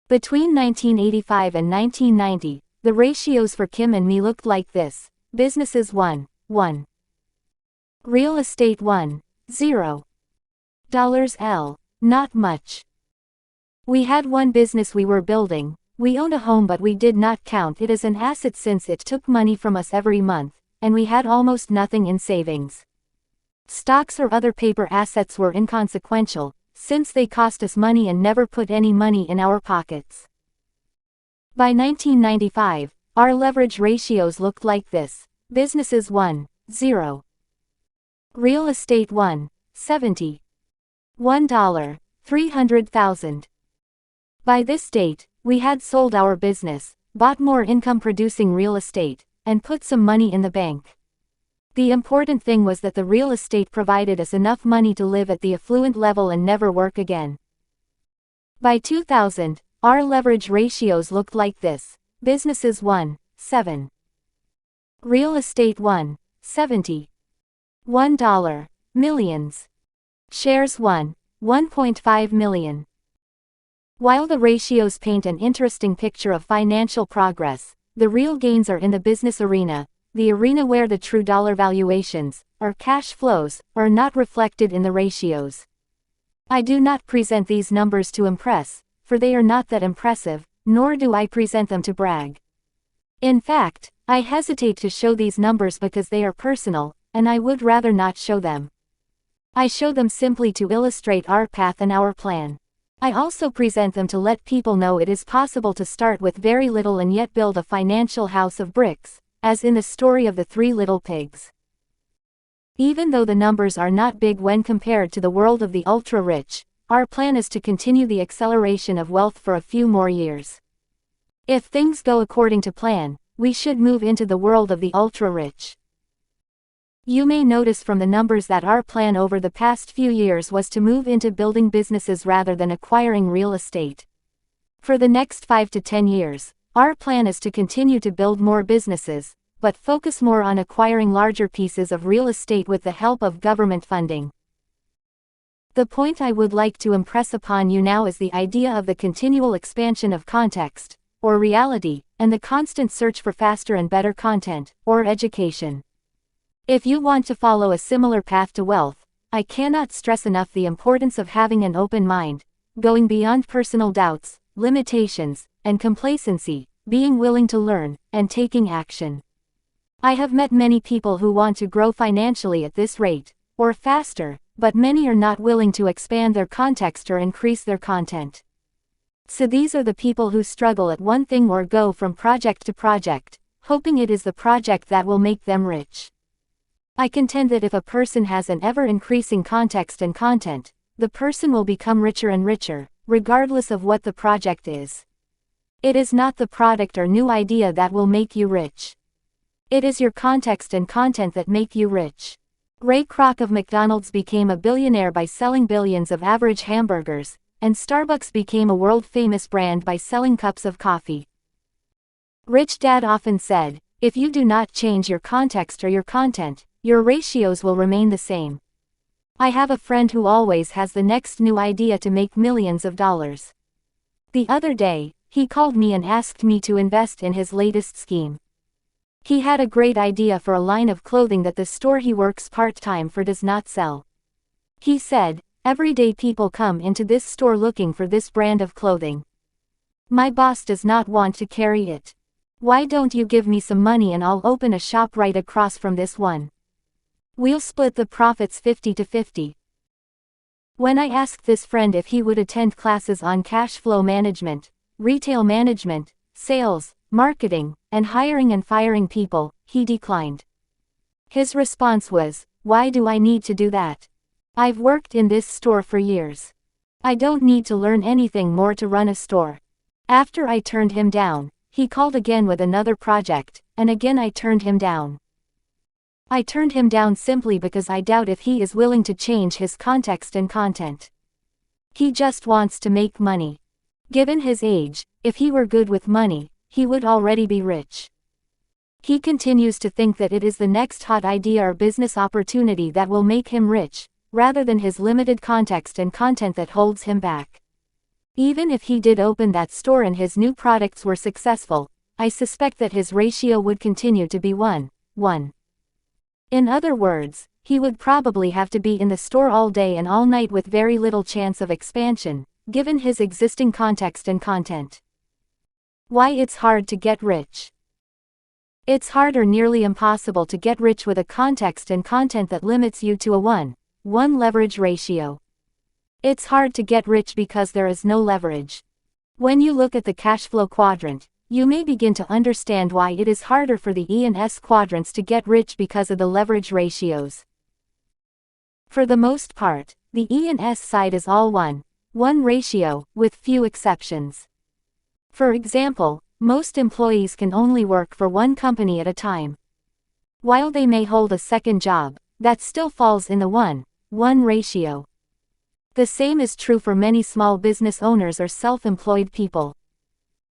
Between 1985 and 1990, the ratios for Kim and me looked like this. Businesses 1, 1. Real estate 1, 0. L. Not much. We had one business we were building. We owned a home, but we did not count it as an asset since it took money from us every month, and we had almost nothing in savings. Stocks or other paper assets were inconsequential, since they cost us money and never put any money in our pockets. By 1995, our leverage ratios looked like this. Businesses 1, 0. Real estate 1, 70. $1, 300,000. By this date, we had sold our business, bought more income-producing real estate, and put some money in the bank. The important thing was that the real estate provided us enough money to live at the affluent level and never work again. By 2000, our leverage ratios looked like this. Businesses 1, 7. Real estate 1, 70. $1, millions. Shares 1, 1.5 million. While the ratios paint an interesting picture of financial progress, the real gains are in the business arena, the arena where the true dollar valuations, or cash flows, are not reflected in the ratios. I do not present these numbers to impress, for they are not that impressive, nor do I present them to brag. In fact, I hesitate to show these numbers because they are personal, and I would rather not show them. I show them simply to illustrate our path and our plan. I also present them to let people know it is possible to start with very little and yet build a financial house of bricks, as in the story of the 3 little pigs. Even though the numbers are not big when compared to the world of the ultra-rich, our plan is to continue the acceleration of wealth for a few more years. If things go according to plan, we should move into the world of the ultra-rich. You may notice from the numbers that our plan over the past few years was to move into building businesses rather than acquiring real estate. For the next 5 to 10 years, our plan is to continue to build more businesses, but focus more on acquiring larger pieces of real estate with the help of government funding. The point I would like to impress upon you now is the idea of the continual expansion of context, or reality, and the constant search for faster and better content, or education. If you want to follow a similar path to wealth, I cannot stress enough the importance of having an open mind, going beyond personal doubts, limitations, and complacency, being willing to learn, and taking action. I have met many people who want to grow financially at this rate, or faster, but many are not willing to expand their context or increase their content. So these are the people who struggle at one thing or go from project to project, hoping it is the project that will make them rich. I contend that if a person has an ever-increasing context and content, the person will become richer and richer, regardless of what the project is. It is not the product or new idea that will make you rich. It is your context and content that make you rich. Ray Kroc of McDonald's became a billionaire by selling billions of average hamburgers, and Starbucks became a world-famous brand by selling cups of coffee. Rich Dad often said, if you do not change your context or your content, your ratios will remain the same. I have a friend who always has the next new idea to make millions of dollars. The other day, he called me and asked me to invest in his latest scheme. He had a great idea for a line of clothing that the store he works part-time for does not sell. He said, everyday people come into this store looking for this brand of clothing. My boss does not want to carry it. Why don't you give me some money and I'll open a shop right across from this one? We'll split the profits 50-50. When I asked this friend if he would attend classes on cash flow management, retail management, sales, marketing, and hiring and firing people, he declined. His response was, why do I need to do that? I've worked in this store for years. I don't need to learn anything more to run a store. After I turned him down, he called again with another project, and again I turned him down. I turned him down simply because I doubt if he is willing to change his context and content. He just wants to make money. Given his age, if he were good with money, he would already be rich. He continues to think that it is the next hot idea or business opportunity that will make him rich, rather than his limited context and content that holds him back. Even if he did open that store and his new products were successful, I suspect that his ratio would continue to be 1:1. In other words, he would probably have to be in the store all day and all night with very little chance of expansion, given his existing context and content. Why it's hard to get rich. It's hard or nearly impossible to get rich with a context and content that limits you to a 1:1 leverage ratio. It's hard to get rich because there is no leverage. When you look at the cash flow quadrant, you may begin to understand why it is harder for the E and S quadrants to get rich because of the leverage ratios. For the most part, the E and S side is all 1:1 ratio, with few exceptions. For example, most employees can only work for one company at a time. While they may hold a second job, that still falls in the 1:1 ratio. The same is true for many small business owners or self-employed people.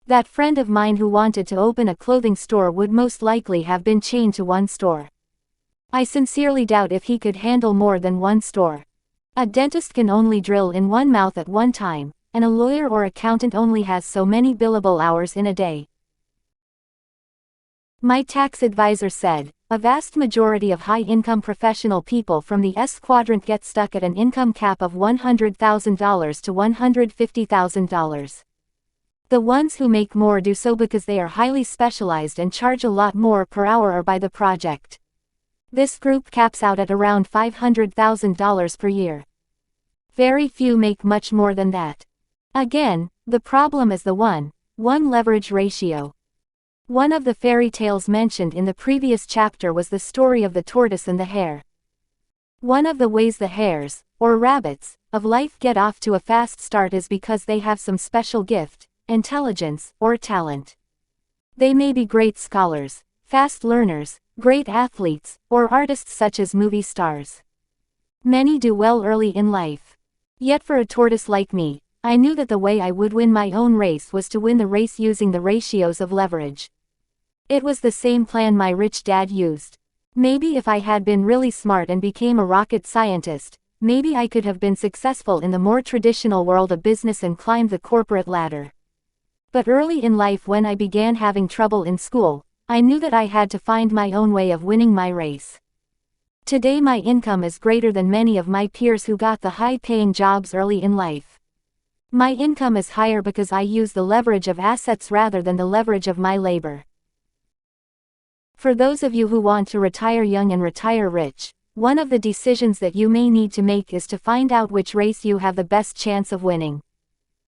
That friend of mine who wanted to open a clothing store would most likely have been chained to one store. I sincerely doubt if he could handle more than one store. A dentist can only drill in one mouth at one time, and a lawyer or accountant only has so many billable hours in a day. My tax advisor said, a vast majority of high-income professional people from the S quadrant get stuck at an income cap of $100,000 to $150,000. The ones who make more do so because they are highly specialized and charge a lot more per hour or by the project. This group caps out at around $500,000 per year. Very few make much more than that. Again, the problem is the 1:1 leverage ratio. One of the fairy tales mentioned in the previous chapter was the story of the tortoise and the hare. One of the ways the hares, or rabbits, of life get off to a fast start is because they have some special gift, intelligence, or talent. They may be great scholars, fast learners, great athletes, or artists such as movie stars. Many do well early in life. Yet for a tortoise like me, I knew that the way I would win my own race was to win the race using the ratios of leverage. It was the same plan my rich dad used. Maybe if I had been really smart and became a rocket scientist, maybe I could have been successful in the more traditional world of business and climbed the corporate ladder. But early in life, when I began having trouble in school, I knew that I had to find my own way of winning my race. Today my income is greater than many of my peers who got the high-paying jobs early in life. My income is higher because I use the leverage of assets rather than the leverage of my labor. For those of you who want to retire young and retire rich, one of the decisions that you may need to make is to find out which race you have the best chance of winning.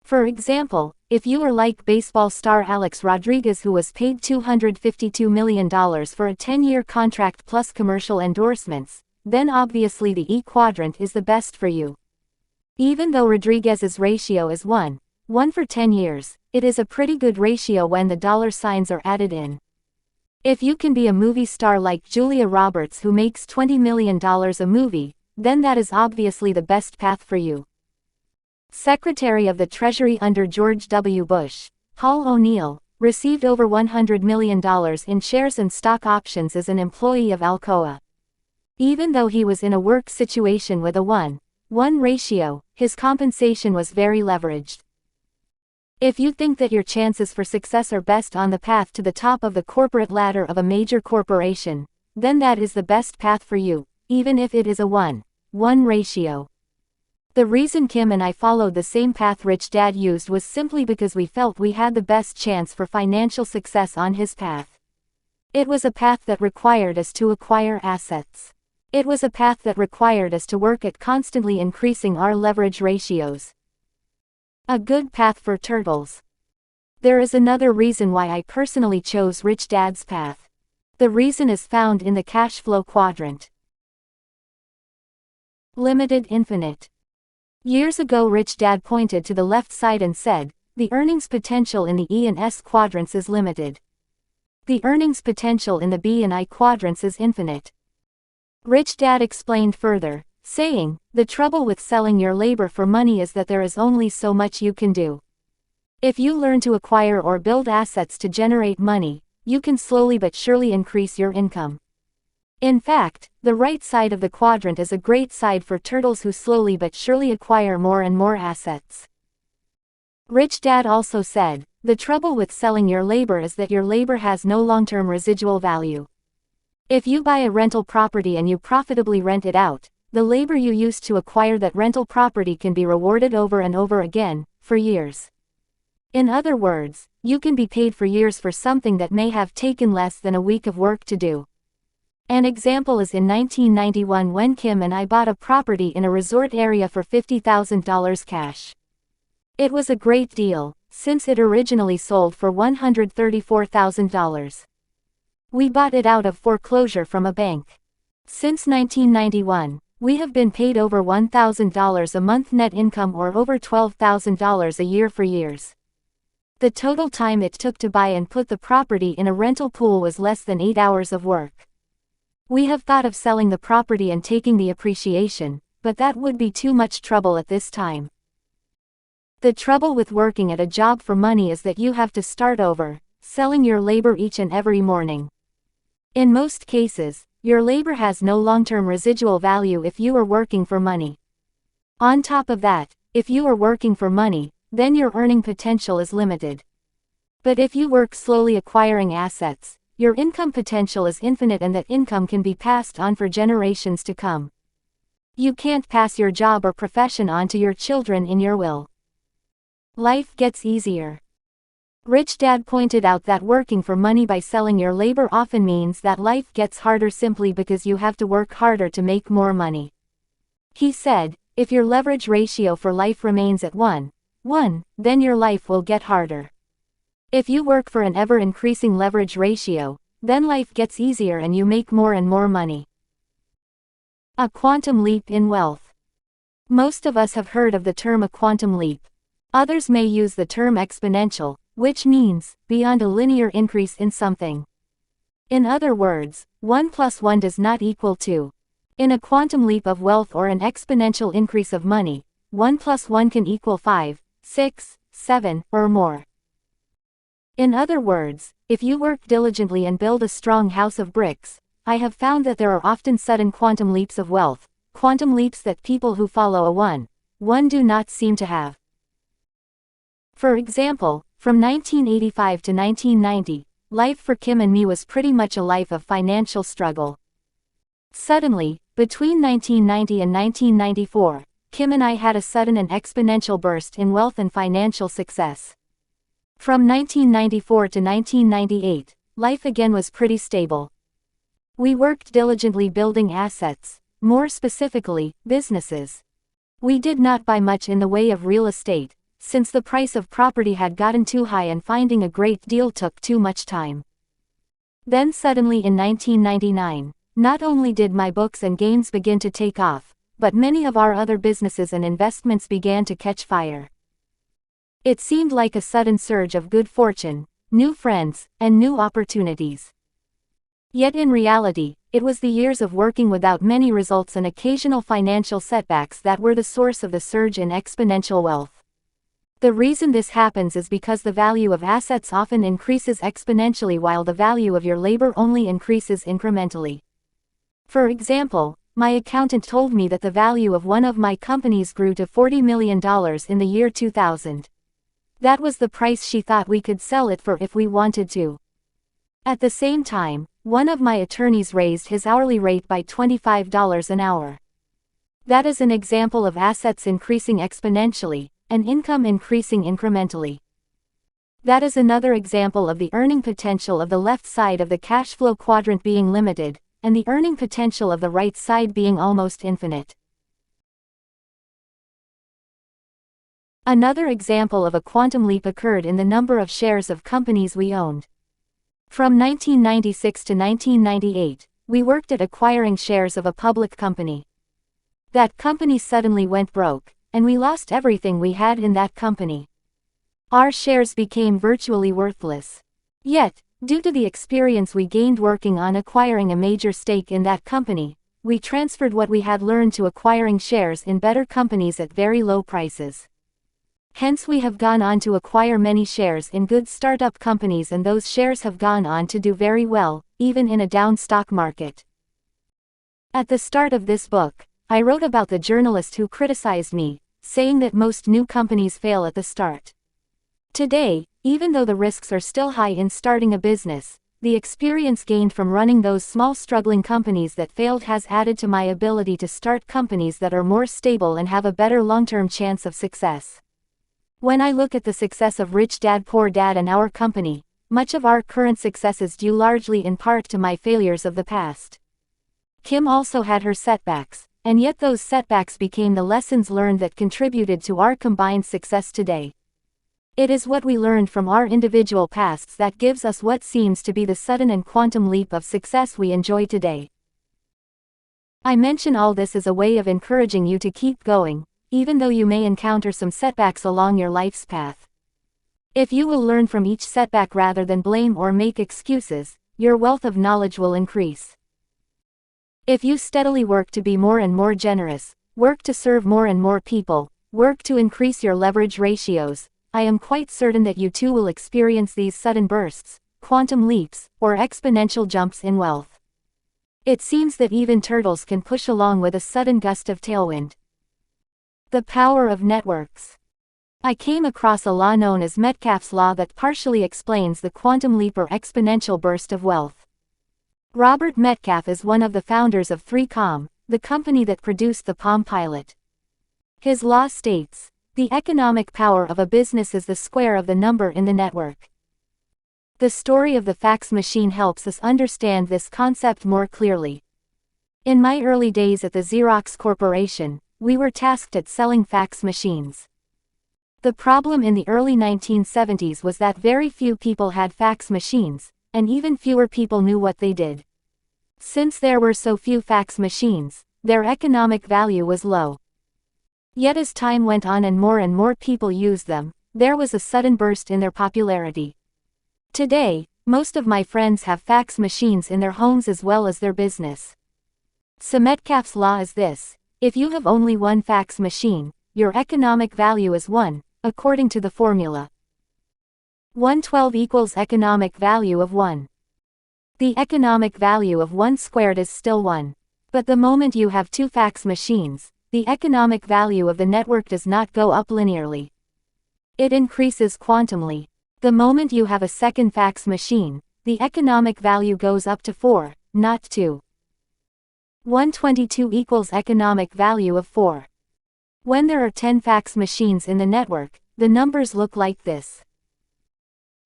For example, if you are like baseball star Alex Rodriguez, who was paid $252 million for a 10-year contract plus commercial endorsements, then obviously the E quadrant is the best for you. Even though Rodriguez's ratio is 1:1 for 10 years, it is a pretty good ratio when the dollar signs are added in. If you can be a movie star like Julia Roberts who makes $20 million a movie, then that is obviously the best path for you. Secretary of the Treasury under George W. Bush, Paul O'Neill, received over $100 million in shares and stock options as an employee of Alcoa. Even though he was in a work situation with a 1:1 ratio, his compensation was very leveraged. If you think that your chances for success are best on the path to the top of the corporate ladder of a major corporation, then that is the best path for you, even if it is a 1:1 ratio. The reason Kim and I followed the same path Rich Dad used was simply because we felt we had the best chance for financial success on his path. It was a path that required us to acquire assets. It was a path that required us to work at constantly increasing our leverage ratios. A good path for turtles. There is another reason why I personally chose Rich Dad's path. The reason is found in the cash flow quadrant. Limited infinite. Years ago Rich Dad pointed to the left side and said, the earnings potential in the E and S quadrants is limited. The earnings potential in the B and I quadrants is infinite. Rich Dad explained further, saying, the trouble with selling your labor for money is that there is only so much you can do. If you learn to acquire or build assets to generate money, you can slowly but surely increase your income. In fact, the right side of the quadrant is a great side for turtles who slowly but surely acquire more and more assets. Rich Dad also said, the trouble with selling your labor is that your labor has no long-term residual value. If you buy a rental property and you profitably rent it out, the labor you used to acquire that rental property can be rewarded over and over again, for years. In other words, you can be paid for years for something that may have taken less than a week of work to do. An example is in 1991 when Kim and I bought a property in a resort area for $50,000 cash. It was a great deal, since it originally sold for $134,000. We bought it out of foreclosure from a bank. Since 1991, we have been paid over $1,000 a month net income or over $12,000 a year for years. The total time it took to buy and put the property in a rental pool was less than 8 hours of work. We have thought of selling the property and taking the appreciation, but that would be too much trouble at this time. The trouble with working at a job for money is that you have to start over, selling your labor each and every morning. In most cases, your labor has no long-term residual value if you are working for money. On top of that, if you are working for money, then your earning potential is limited. But if you work slowly acquiring assets, your income potential is infinite and that income can be passed on for generations to come. You can't pass your job or profession on to your children in your will. Life gets easier. Rich Dad pointed out that working for money by selling your labor often means that life gets harder simply because you have to work harder to make more money. He said, if your leverage ratio for life remains at 1:1, then your life will get harder. If you work for an ever-increasing leverage ratio, then life gets easier and you make more and more money. A quantum leap in wealth. Most of us have heard of the term a quantum leap. Others may use the term exponential, which means beyond a linear increase in something. In other words, 1 plus 1 does not equal 2. In a quantum leap of wealth or an exponential increase of money, 1 plus 1 can equal 5, 6, 7, or more. In other words, if you work diligently and build a strong house of bricks, I have found that there are often sudden quantum leaps of wealth, quantum leaps that people who follow a 1:1 do not seem to have. For example, from 1985 to 1990, life for Kim and me was pretty much a life of financial struggle. Suddenly, between 1990 and 1994, Kim and I had a sudden and exponential burst in wealth and financial success. From 1994 to 1998, life again was pretty stable. We worked diligently building assets, more specifically, businesses. We did not buy much in the way of real estate, since the price of property had gotten too high and finding a great deal took too much time. Then suddenly in 1999, not only did my books and games begin to take off, but many of our other businesses and investments began to catch fire. It seemed like a sudden surge of good fortune, new friends, and new opportunities. Yet in reality, it was the years of working without many results and occasional financial setbacks that were the source of the surge in exponential wealth. The reason this happens is because the value of assets often increases exponentially while the value of your labor only increases incrementally. For example, my accountant told me that the value of one of my companies grew to $40 million in the year 2000. That was the price she thought we could sell it for if we wanted to. At the same time, one of my attorneys raised his hourly rate by $25 an hour. That is an example of assets increasing exponentially, and income increasing incrementally. That is another example of the earning potential of the left side of the cash flow quadrant being limited, and the earning potential of the right side being almost infinite. Another example of a quantum leap occurred in the number of shares of companies we owned. From 1996 to 1998, we worked at acquiring shares of a public company. That company suddenly went broke, and we lost everything we had in that company. Our shares became virtually worthless. Yet, due to the experience we gained working on acquiring a major stake in that company, we transferred what we had learned to acquiring shares in better companies at very low prices. Hence we have gone on to acquire many shares in good startup companies, and those shares have gone on to do very well, even in a down stock market. At the start of this book, I wrote about the journalist who criticized me, saying that most new companies fail at the start. Today, even though the risks are still high in starting a business, the experience gained from running those small struggling companies that failed has added to my ability to start companies that are more stable and have a better long-term chance of success. When I look at the success of Rich Dad Poor Dad and our company, much of our current success is due largely in part to my failures of the past. Kim also had her setbacks, and yet those setbacks became the lessons learned that contributed to our combined success today. It is what we learned from our individual pasts that gives us what seems to be the sudden and quantum leap of success we enjoy today. I mention all this as a way of encouraging you to keep going, even though you may encounter some setbacks along your life's path. If you will learn from each setback rather than blame or make excuses, your wealth of knowledge will increase. If you steadily work to be more and more generous, work to serve more and more people, work to increase your leverage ratios, I am quite certain that you too will experience these sudden bursts, quantum leaps, or exponential jumps in wealth. It seems that even turtles can push along with a sudden gust of tailwind. The power of networks. I came across a law known as Metcalfe's law that partially explains the quantum leap or exponential burst of wealth. Robert Metcalfe is one of the founders of 3Com, the company that produced the Palm Pilot. His law states, the economic power of a business is the square of the number in the network. The story of the fax machine helps us understand this concept more clearly. In my early days at the Xerox Corporation, we were tasked at selling fax machines. The problem in the early 1970s was that very few people had fax machines, and even fewer people knew what they did. Since there were so few fax machines, their economic value was low. Yet as time went on and more people used them, there was a sudden burst in their popularity. Today, most of my friends have fax machines in their homes as well as their business. So Metcalfe's law is this: if you have only one fax machine, your economic value is 1, according to the formula. 112 equals economic value of 1. The economic value of 1 squared is still 1. But the moment you have 2 fax machines, the economic value of the network does not go up linearly. It increases quantumly. The moment you have a second fax machine, the economic value goes up to 4, not 2. 122 equals economic value of 4. When there are 10 fax machines in the network, the numbers look like this.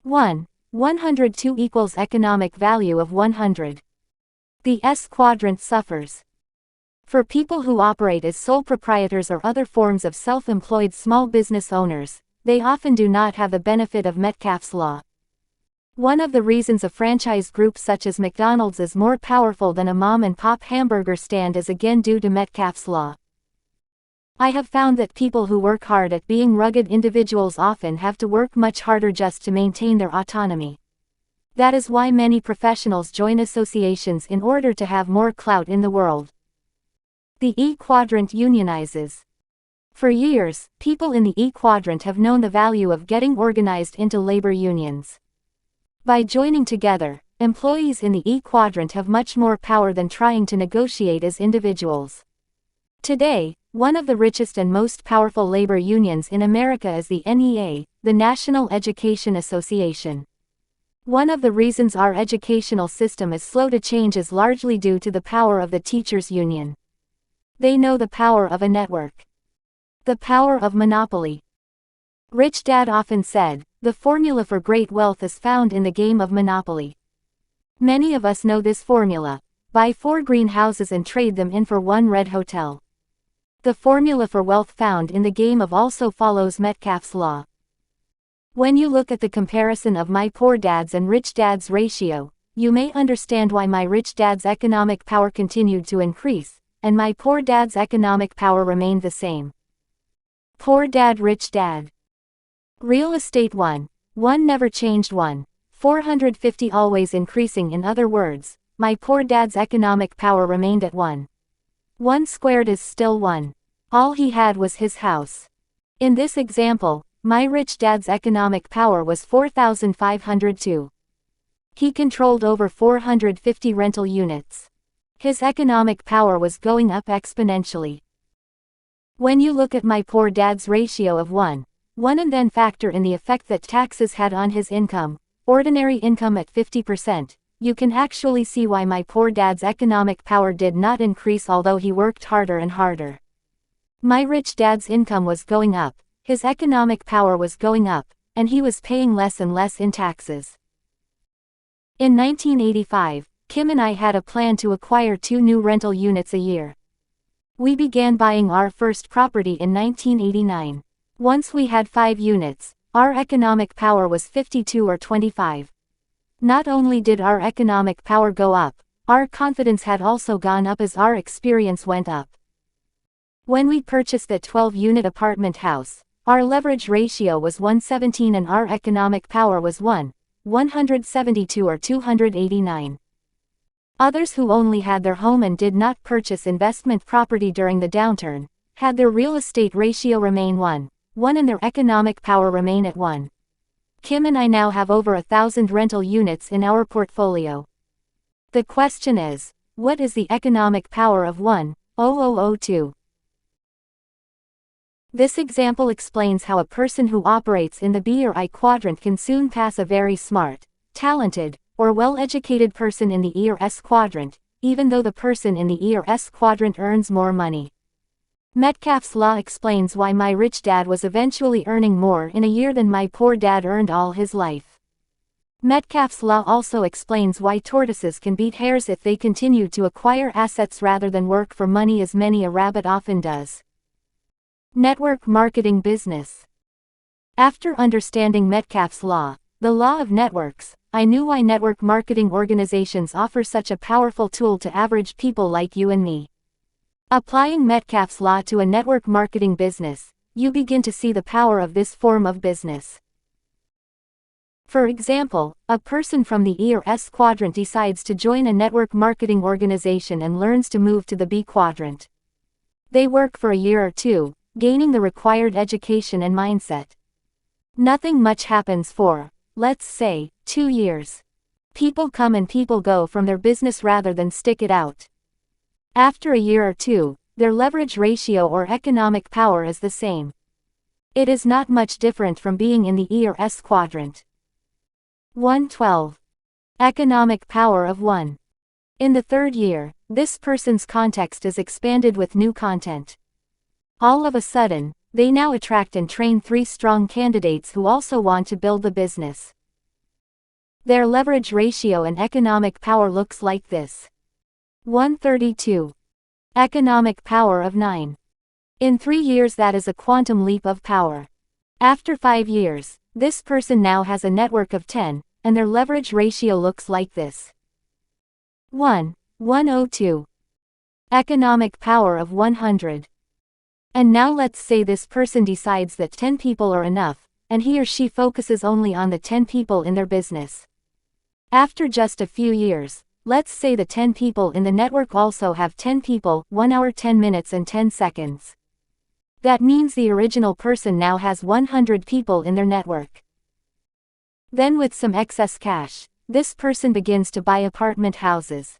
102 equals economic value of 100. The S quadrant suffers. For people who operate as sole proprietors or other forms of self-employed small business owners, they often do not have the benefit of Metcalfe's law. One of the reasons a franchise group such as McDonald's is more powerful than a mom-and-pop hamburger stand is again due to Metcalfe's law. I have found that people who work hard at being rugged individuals often have to work much harder just to maintain their autonomy. That is why many professionals join associations in order to have more clout in the world. The E quadrant unionizes. For years, people in the E quadrant have known the value of getting organized into labor unions. By joining together, employees in the E quadrant have much more power than trying to negotiate as individuals. Today, one of the richest and most powerful labor unions in America is the NEA, the National Education Association. One of the reasons our educational system is slow to change is largely due to the power of the teachers' union. They know the power of a network. The power of monopoly. Rich Dad often said, the formula for great wealth is found in the game of monopoly. Many of us know this formula: buy 4 green houses and trade them in for 1 red hotel. The formula for wealth found in the game of also follows Metcalfe's law. When you look at the comparison of my poor dad's and rich dad's ratio, you may understand why my rich dad's economic power continued to increase, and my poor dad's economic power remained the same. Poor dad, rich dad. Real estate 1 never changed 450 always increasing. In other words, my poor dad's economic power remained at 1. 1 squared is still 1. All he had was his house. In this example, my rich dad's economic power was 4,502. He controlled over 450 rental units. His economic power was going up exponentially. When you look at my poor dad's ratio of 1 1 and then factor in the effect that taxes had on his income, ordinary income at 50%, you can actually see why my poor dad's economic power did not increase although he worked harder and harder. My rich dad's income was going up, his economic power was going up, and he was paying less and less in taxes. In 1985, Kim and I had a plan to acquire 2 new rental units a year. We began buying our first property in 1989. Once we had 5 units, our economic power was 52 or 25. Not only did our economic power go up, our confidence had also gone up as our experience went up. When we purchased that 12-unit apartment house, our leverage ratio was 1:17 and our economic power was 172 or 289. Others who only had their home and did not purchase investment property during the downturn, had their real estate ratio remain 1 and their economic power remain at 1. Kim and I now have over 1,000 rental units in our portfolio. The question is, what is the economic power of 1,002? This example explains how a person who operates in the B or I quadrant can soon pass a very smart, talented, or well-educated person in the E or S quadrant, even though the person in the E or S quadrant earns more money. Metcalfe's law explains why my rich dad was eventually earning more in a year than my poor dad earned all his life. Metcalfe's law also explains why tortoises can beat hares if they continue to acquire assets rather than work for money as many a rabbit often does. Network marketing business. After understanding Metcalfe's law, the law of networks, I knew why network marketing organizations offer such a powerful tool to average people like you and me. Applying Metcalfe's law to a network marketing business, you begin to see the power of this form of business. For example, a person from the E or S quadrant decides to join a network marketing organization and learns to move to the B quadrant. They work for a year or 2, gaining the required education and mindset. Nothing much happens for, let's say, 2 years. People come and people go from their business rather than stick it out. After a year or 2, their leverage ratio or economic power is the same. It is not much different from being in the E or S quadrant. 112. Economic power of 1. In the 3rd year, this person's context is expanded with new content. All of a sudden, they now attract and train 3 strong candidates who also want to build the business. Their leverage ratio and economic power looks like this. 132. Economic power of 9. In 3 years that is a quantum leap of power. After 5 years, this person now has a network of 10, and their leverage ratio looks like this. 102. Economic power of 100. And now let's say this person decides that 10 people are enough, and he or she focuses only on the 10 people in their business. After just a few years, let's say the 10 people in the network also have 10 people, 1 hour 10 minutes and 10 seconds. That means the original person now has 100 people in their network. Then with some excess cash, this person begins to buy apartment houses.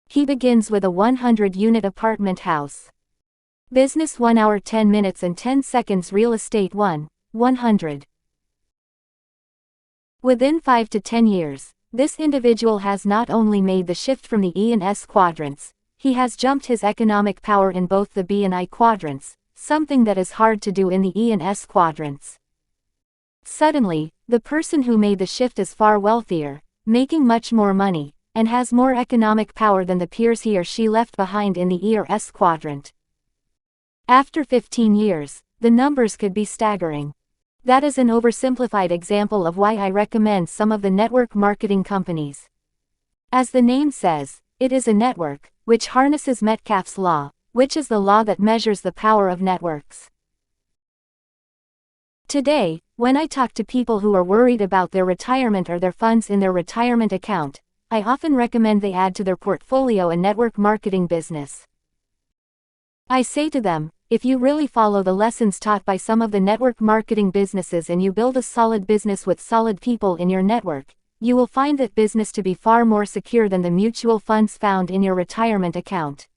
He begins with a 100-unit apartment house. Business 1 hour 10 minutes and 10 seconds, real estate 100. Within 5 to 10 years, this individual has not only made the shift from the E and S quadrants, he has jumped his economic power in both the B and I quadrants, something that is hard to do in the E and S quadrants. Suddenly, the person who made the shift is far wealthier, making much more money, and has more economic power than the peers he or she left behind in the E or S quadrant. After 15 years, the numbers could be staggering. That is an oversimplified example of why I recommend some of the network marketing companies. As the name says, it is a network, which harnesses Metcalfe's law, which is the law that measures the power of networks. Today, when I talk to people who are worried about their retirement or their funds in their retirement account, I often recommend they add to their portfolio a network marketing business. I say to them, if you really follow the lessons taught by some of the network marketing businesses and you build a solid business with solid people in your network, you will find that business to be far more secure than the mutual funds found in your retirement account.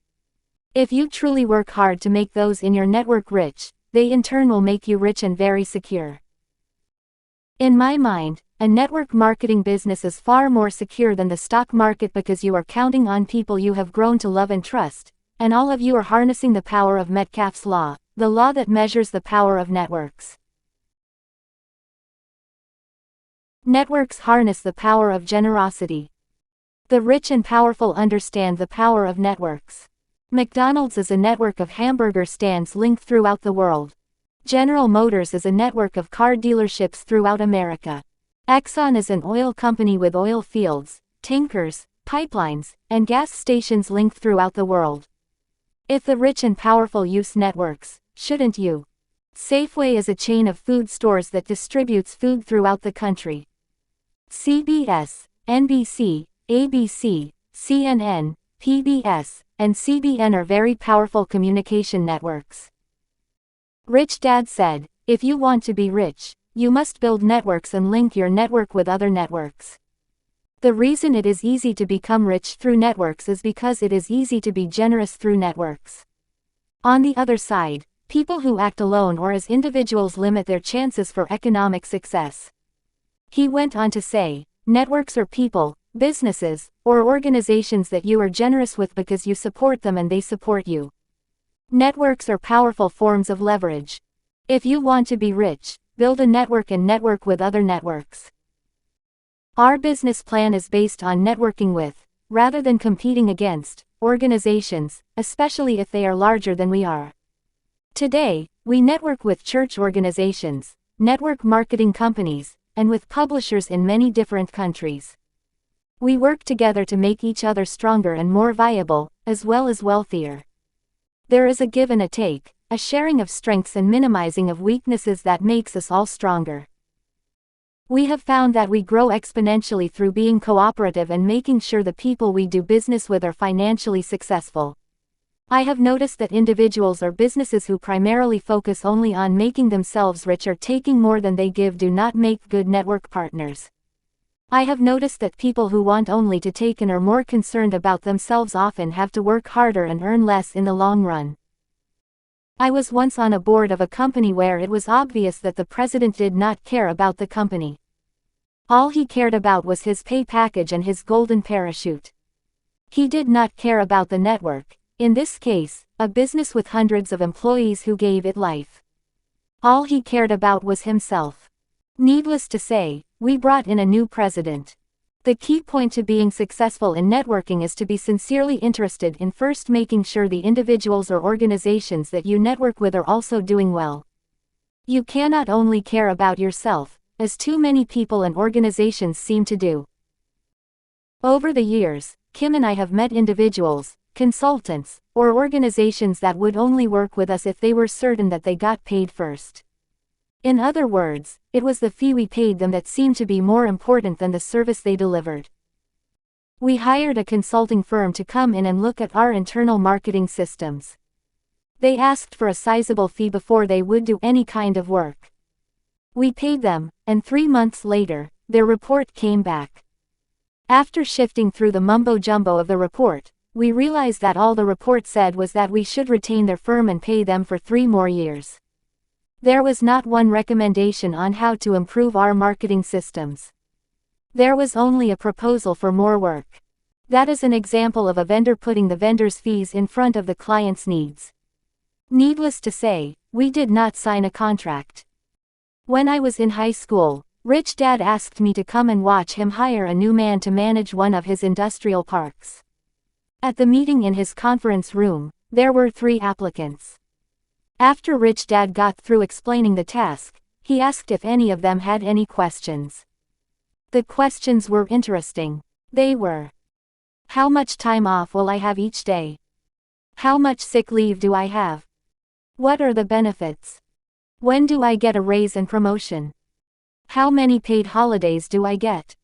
If you truly work hard to make those in your network rich, they in turn will make you rich and very secure. In my mind, a network marketing business is far more secure than the stock market because you are counting on people you have grown to love and trust, and all of you are harnessing the power of Metcalfe's law, the law that measures the power of networks. Networks harness the power of generosity. The rich and powerful understand the power of networks. McDonald's is a network of hamburger stands linked throughout the world. General Motors is a network of car dealerships throughout America. Exxon is an oil company with oil fields, tankers, pipelines, and gas stations linked throughout the world. If the rich and powerful use networks, shouldn't you? Safeway is a chain of food stores that distributes food throughout the country. CBS, NBC, ABC, CNN, PBS, and CBN are very powerful communication networks. Rich Dad said, if you want to be rich, you must build networks and link your network with other networks. The reason it is easy to become rich through networks is because it is easy to be generous through networks. On the other side, people who act alone or as individuals limit their chances for economic success. He went on to say, networks are people, businesses, or organizations that you are generous with because you support them and they support you. Networks are powerful forms of leverage. If you want to be rich, build a network and network with other networks. Our business plan is based on networking with, rather than competing against, organizations, especially if they are larger than we are. Today, we network with church organizations, network marketing companies, and with publishers in many different countries. We work together to make each other stronger and more viable, as well as wealthier. There is a give and a take, a sharing of strengths and minimizing of weaknesses that makes us all stronger. We have found that we grow exponentially through being cooperative and making sure the people we do business with are financially successful. I have noticed that individuals or businesses who primarily focus only on making themselves rich or taking more than they give do not make good network partners. I have noticed that people who want only to take and are more concerned about themselves often have to work harder and earn less in the long run. I was once on a board of a company where it was obvious that the president did not care about the company. All he cared about was his pay package and his golden parachute. He did not care about the network, in this case, a business with hundreds of employees who gave it life. All he cared about was himself. Needless to say, we brought in a new president. The key point to being successful in networking is to be sincerely interested in first making sure the individuals or organizations that you network with are also doing well. You cannot only care about yourself, as too many people and organizations seem to do. Over the years, Kim and I have met individuals, consultants, or organizations that would only work with us if they were certain that they got paid first. In other words, it was the fee we paid them that seemed to be more important than the service they delivered. We hired a consulting firm to come in and look at our internal marketing systems. They asked for a sizable fee before they would do any kind of work. We paid them, and 3 months later, their report came back. After shifting through the mumbo-jumbo of the report, we realized that all the report said was that we should retain their firm and pay them for 3 more years. There was not one recommendation on how to improve our marketing systems. There was only a proposal for more work. That is an example of a vendor putting the vendor's fees in front of the client's needs. Needless to say, we did not sign a contract. When I was in high school, Rich Dad asked me to come and watch him hire a new man to manage one of his industrial parks. At the meeting in his conference room, there were 3 applicants. After Rich Dad got through explaining the task, he asked if any of them had any questions. The questions were interesting. They were: how much time off will I have each day? How much sick leave do I have? What are the benefits? When do I get a raise and promotion? How many paid holidays do I get?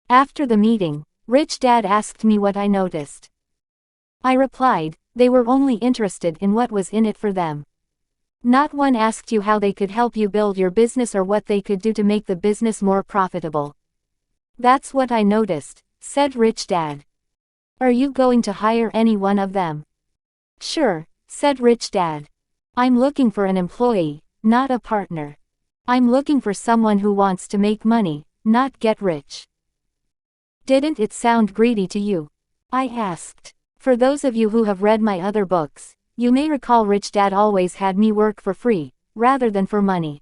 After the meeting, Rich Dad asked me what I noticed. I replied, they were only interested in what was in it for them. Not one asked you how they could help you build your business or what they could do to make the business more profitable. That's what I noticed, said Rich Dad. Are you going to hire any one of them? Sure, said Rich Dad. I'm looking for an employee, not a partner. I'm looking for someone who wants to make money, not get rich. Didn't it sound greedy to you? I asked. For those of you who have read my other books, you may recall Rich Dad always had me work for free, rather than for money.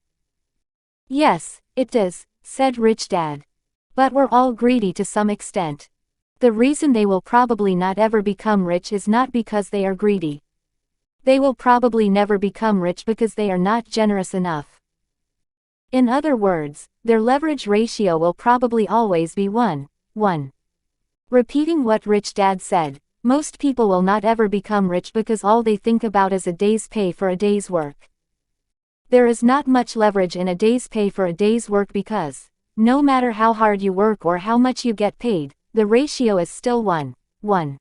Yes, it does, said Rich Dad. But we're all greedy to some extent. The reason they will probably not ever become rich is not because they are greedy. They will probably never become rich because they are not generous enough. In other words, their leverage ratio will probably always be 1:1. Repeating what Rich Dad said, most people will not ever become rich because all they think about is a day's pay for a day's work. There is not much leverage in a day's pay for a day's work because, no matter how hard you work or how much you get paid, the ratio is still 1:1.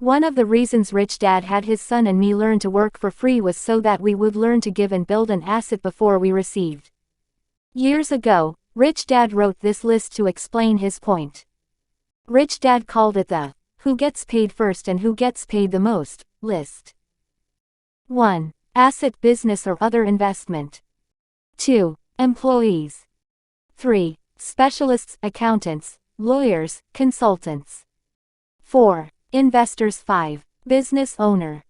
One of the reasons Rich Dad had his son and me learn to work for free was so that we would learn to give and build an asset before we received. Years ago, Rich Dad wrote this list to explain his point. Rich Dad called it the "Who Gets Paid First and Who Gets Paid the Most" list. 1. Asset, business or other investment. 2. Employees. 3. Specialists, accountants, lawyers, consultants. 4. Investors. 5. Business owner.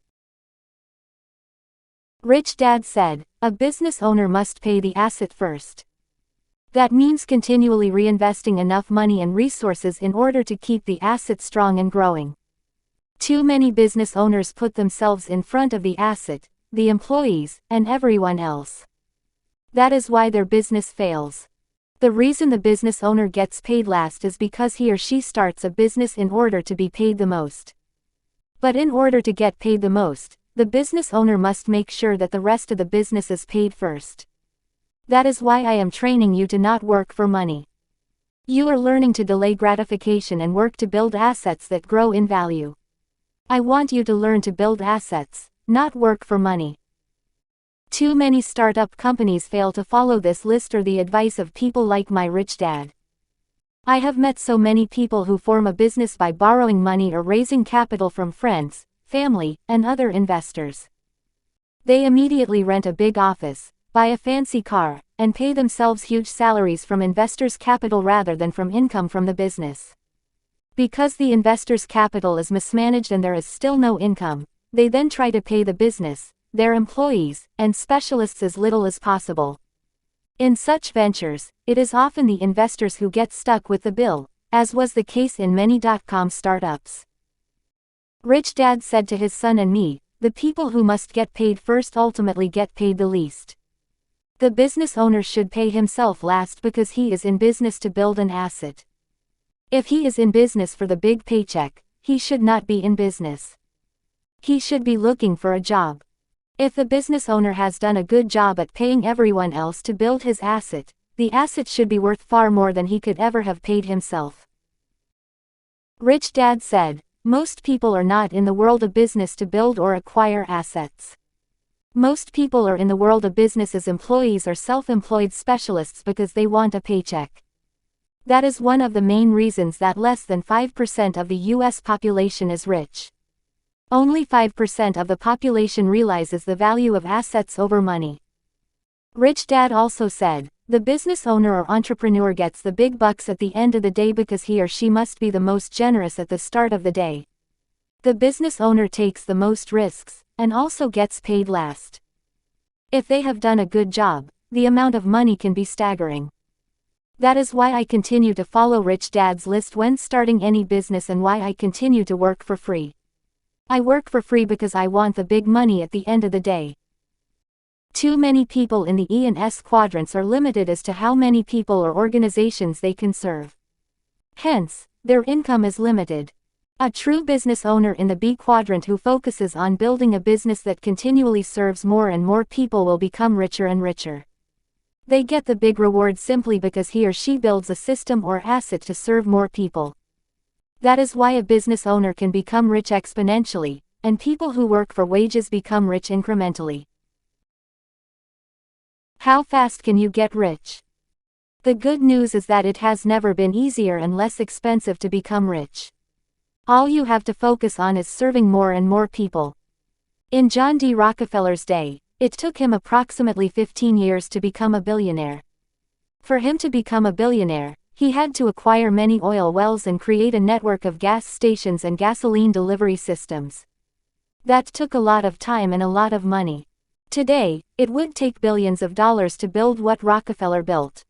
Rich Dad said, a business owner must pay the asset first. That means continually reinvesting enough money and resources in order to keep the asset strong and growing. Too many business owners put themselves in front of the asset, the employees, and everyone else. That is why their business fails. The reason the business owner gets paid last is because he or she starts a business in order to be paid the most. But in order to get paid the most, the business owner must make sure that the rest of the business is paid first. That is why I am training you to not work for money. You are learning to delay gratification and work to build assets that grow in value. I want you to learn to build assets, not work for money. Too many startup companies fail to follow this list or the advice of people like my Rich Dad. I have met so many people who form a business by borrowing money or raising capital from friends, family, and other investors. They immediately rent a big office, buy a fancy car, and pay themselves huge salaries from investors' capital rather than from income from the business. Because the investors' capital is mismanaged and there is still no income, they then try to pay the business, their employees, and specialists as little as possible. In such ventures, it is often the investors who get stuck with the bill, as was the case in many dot-com startups. Rich Dad said to his son and me, the people who must get paid first ultimately get paid the least. The business owner should pay himself last because he is in business to build an asset. If he is in business for the big paycheck, he should not be in business. He should be looking for a job. If the business owner has done a good job at paying everyone else to build his asset, the asset should be worth far more than he could ever have paid himself. Rich Dad said, most people are not in the world of business to build or acquire assets. Most people are in the world of business as employees or self-employed specialists because they want a paycheck. That is one of the main reasons that less than 5% of the US population is rich. Only 5% of the population realizes the value of assets over money. Rich Dad also said, the business owner or entrepreneur gets the big bucks at the end of the day because he or she must be the most generous at the start of the day. The business owner takes the most risks, and also gets paid last. If they have done a good job, the amount of money can be staggering. That is why I continue to follow Rich Dad's list when starting any business and why I continue to work for free. I work for free because I want the big money at the end of the day. Too many people in the E and S quadrants are limited as to how many people or organizations they can serve. Hence, their income is limited. A true business owner in the B quadrant who focuses on building a business that continually serves more and more people will become richer and richer. They get the big reward simply because he or she builds a system or asset to serve more people. That is why a business owner can become rich exponentially, and people who work for wages become rich incrementally. How fast can you get rich? The good news is that it has never been easier and less expensive to become rich. All you have to focus on is serving more and more people. In John D. Rockefeller's day, it took him approximately 15 years to become a billionaire. For him to become a billionaire, he had to acquire many oil wells and create a network of gas stations and gasoline delivery systems. That took a lot of time and a lot of money. Today, it would take billions of dollars to build what Rockefeller built.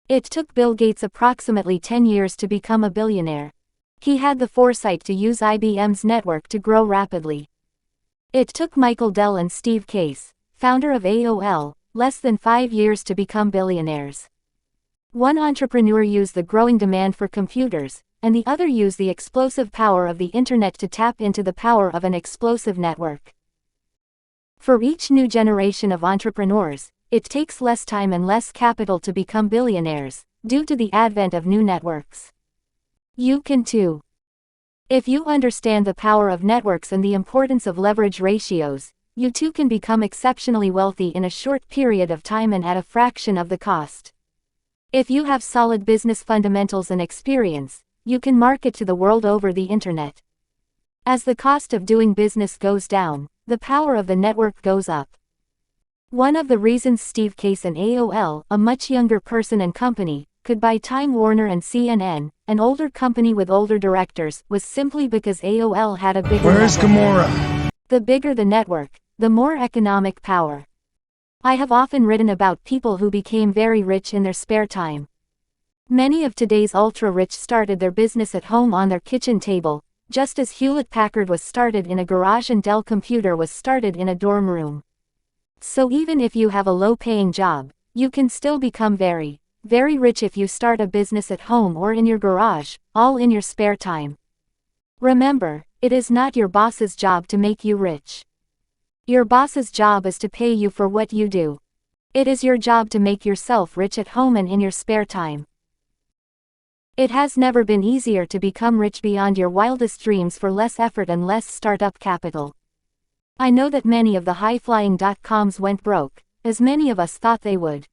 It took Bill Gates approximately 10 years to become a billionaire. He had the foresight to use IBM's network to grow rapidly. It took Michael Dell and Steve Case, founder of AOL, less than 5 years to become billionaires. One entrepreneur used the growing demand for computers, and the other used the explosive power of the internet to tap into the power of an explosive network. For each new generation of entrepreneurs, it takes less time and less capital to become billionaires, due to the advent of new networks. You can too. If you understand the power of networks and the importance of leverage ratios, you too can become exceptionally wealthy in a short period of time and at a fraction of the cost. If you have solid business fundamentals and experience, you can market to the world over the internet. As the cost of doing business goes down, the power of the network goes up. One of the reasons Steve Case and AOL, a much younger person and company, could buy Time Warner and CNN, an older company with older directors, was simply because AOL had a bigger network. Where's Gamora? The bigger the network, the more economic power. I have often written about people who became very rich in their spare time. Many of today's ultra-rich started their business at home on their kitchen table, just as Hewlett-Packard was started in a garage and Dell Computer was started in a dorm room. So even if you have a low-paying job, you can still become very, very rich if you start a business at home or in your garage, all in your spare time. Remember, it is not your boss's job to make you rich. Your boss's job is to pay you for what you do. It is your job to make yourself rich at home and in your spare time. It has never been easier to become rich beyond your wildest dreams for less effort and less startup capital. I know that many of the high-flying dot-coms went broke, as many of us thought they would.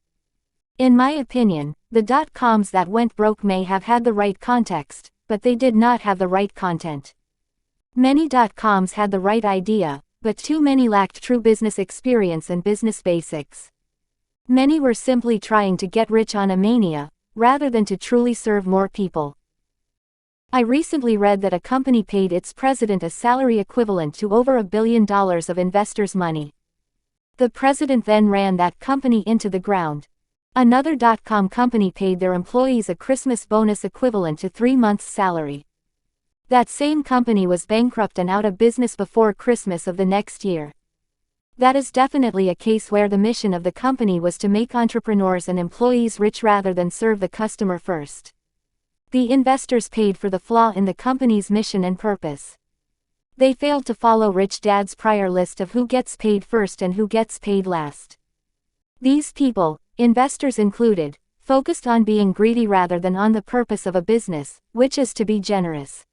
In my opinion, the dot-coms that went broke may have had the right context, but they did not have the right content. Many dot-coms had the right idea, but too many lacked true business experience and business basics. Many were simply trying to get rich on a mania, rather than to truly serve more people. I recently read that a company paid its president a salary equivalent to over $1 billion of investors' money. The president then ran that company into the ground. Another dot-com company paid their employees a Christmas bonus equivalent to 3 months' salary. That same company was bankrupt and out of business before Christmas of the next year. That is definitely a case where the mission of the company was to make entrepreneurs and employees rich rather than serve the customer first. The investors paid for the flaw in the company's mission and purpose. They failed to follow Rich Dad's prior list of who gets paid first and who gets paid last. These people, investors included, focused on being greedy rather than on the purpose of a business, which is to be generous.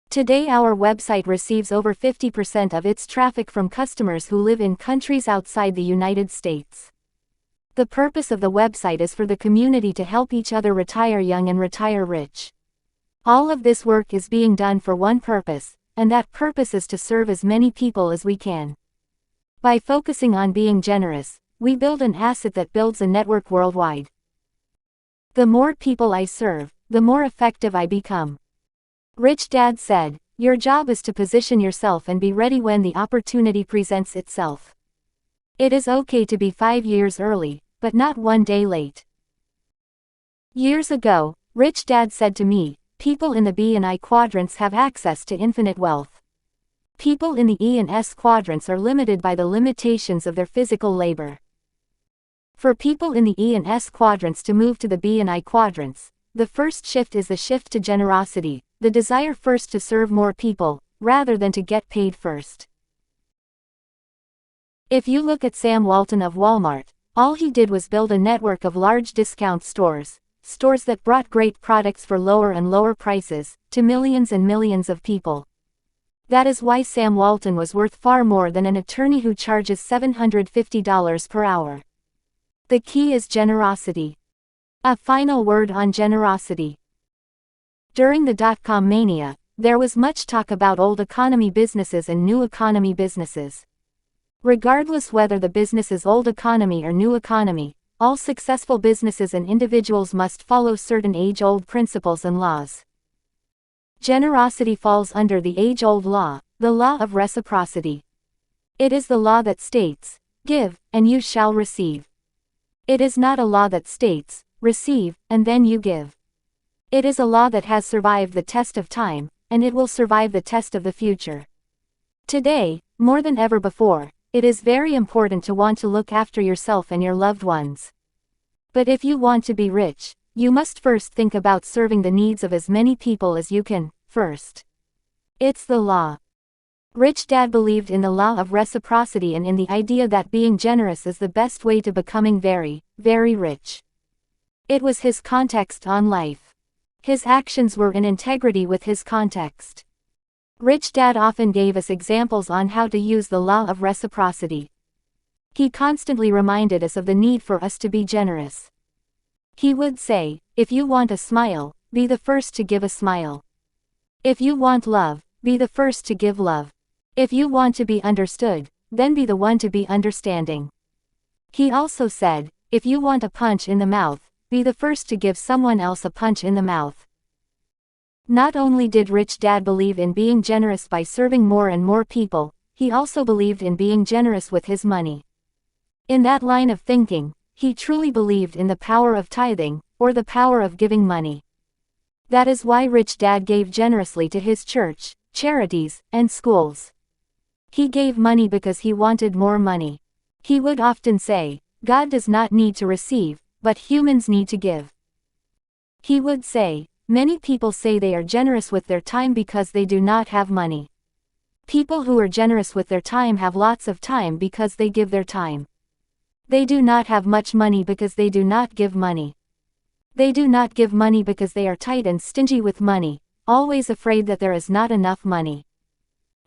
Today our website receives over 50% of its traffic from customers who live in countries outside the United States. The purpose of the website is for the community to help each other retire young and retire rich. All of this work is being done for one purpose, and that purpose is to serve as many people as we can. By focusing on being generous, we build an asset that builds a network worldwide. The more people I serve, the more effective I become. Rich Dad said, "Your job is to position yourself and be ready when the opportunity presents itself. It is okay to be 5 years early, but not 1 day late." Years ago, Rich Dad said to me, people in the B and I quadrants have access to infinite wealth. People in the E and S quadrants are limited by the limitations of their physical labor. For people in the E and S quadrants to move to the B and I quadrants, the first shift is the shift to generosity, the desire first to serve more people, rather than to get paid first. If you look at Sam Walton of Walmart, all he did was build a network of large discount stores, stores that brought great products for lower and lower prices, to millions and millions of people. That is why Sam Walton was worth far more than an attorney who charges $750 per hour. The key is generosity. A final word on generosity. During the dot-com mania, there was much talk about old economy businesses and new economy businesses. Regardless whether the business is old economy or new economy, all successful businesses and individuals must follow certain age-old principles and laws. Generosity falls under the age-old law, the law of reciprocity. It is the law that states, "Give, and you shall receive." It is not a law that states, "Receive, and then you give." It is a law that has survived the test of time, and it will survive the test of the future. Today, more than ever before, it is very important to want to look after yourself and your loved ones. But if you want to be rich, you must first think about serving the needs of as many people as you can, first. It's the law. Rich Dad believed in the law of reciprocity and in the idea that being generous is the best way to becoming very, very rich. It was his context on life. His actions were in integrity with his context. Rich Dad often gave us examples on how to use the law of reciprocity. He constantly reminded us of the need for us to be generous. He would say, "If you want a smile, be the first to give a smile. If you want love, be the first to give love. If you want to be understood, then be the one to be understanding." He also said, "If you want a punch in the mouth, be the first to give someone else a punch in the mouth." Not only did Rich Dad believe in being generous by serving more and more people, he also believed in being generous with his money. In that line of thinking, he truly believed in the power of tithing, or the power of giving money. That is why Rich Dad gave generously to his church, charities, and schools. He gave money because he wanted more money. He would often say, "God does not need to receive, but humans need to give." He would say, "Many people say they are generous with their time because they do not have money. People who are generous with their time have lots of time because they give their time. They do not have much money because they do not give money. They do not give money because they are tight and stingy with money, always afraid that there is not enough money.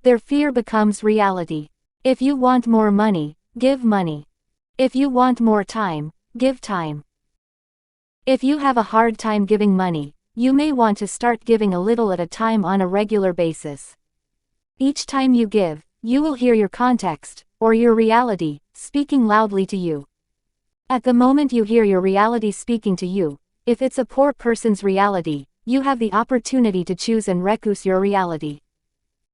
Their fear becomes reality. If you want more money, give money. If you want more time, give time." If you have a hard time giving money, you may want to start giving a little at a time on a regular basis. Each time you give, you will hear your context, or your reality, speaking loudly to you. At the moment you hear your reality speaking to you, if it's a poor person's reality, you have the opportunity to choose and recuse your reality.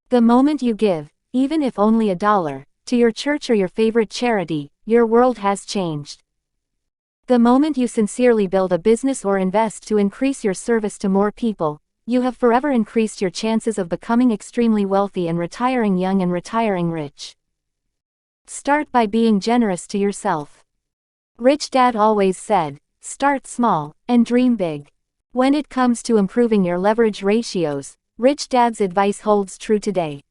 The moment you give, even if only $1, to your church or your favorite charity, your world has changed. The moment you sincerely build a business or invest to increase your service to more people, you have forever increased your chances of becoming extremely wealthy and retiring young and retiring rich. Start by being generous to yourself. Rich Dad always said, "Start small, and dream big." When it comes to improving your leverage ratios, Rich Dad's advice holds true today.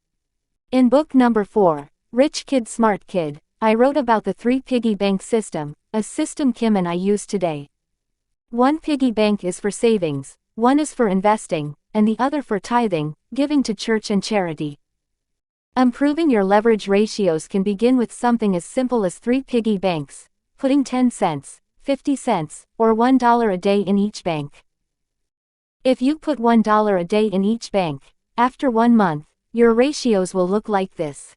In book number 4, Rich Kid Smart Kid, I wrote about the 3 piggy bank system, a system Kim and I use today. 1 piggy bank is for savings, 1 is for investing, and the other for tithing, giving to church and charity. Improving your leverage ratios can begin with something as simple as 3 piggy banks, putting 10 cents, 50 cents, or $1 a day in each bank. If you put $1 a day in each bank, after 1 month, your ratios will look like this.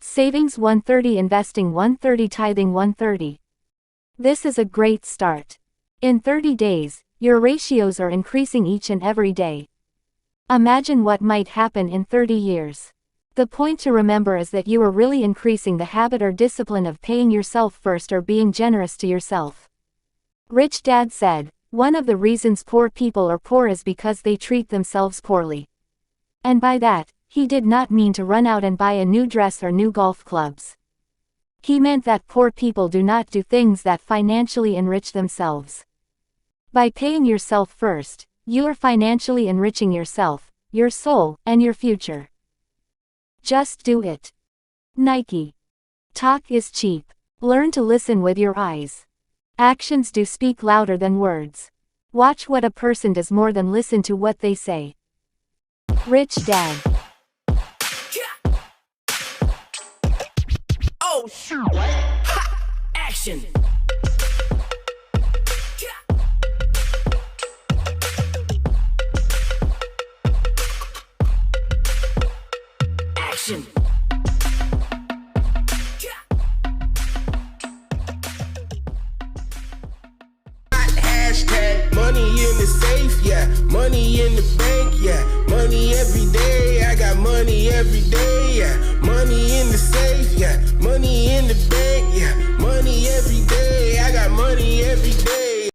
Savings 130, investing 130, tithing 130. This is a great start. In 30 days, your ratios are increasing each and every day. Imagine what might happen in 30 years. The point to remember is that you are really increasing the habit or discipline of paying yourself first or being generous to yourself. Rich Dad said, "One of the reasons poor people are poor is because they treat themselves poorly." And by that, he did not mean to run out and buy a new dress or new golf clubs. He meant that poor people do not do things that financially enrich themselves. By paying yourself first, you are financially enriching yourself, your soul, and your future. Just do it. Nike. Talk is cheap. Learn to listen with your eyes. Actions do speak louder than words. Watch what a person does more than listen to what they say. Rich Dad. Oh, ha! Action! Action. Hashtag money in the safe, yeah. Money in the bank, yeah. Money every day, I got money every day, yeah. Money in the safe, yeah.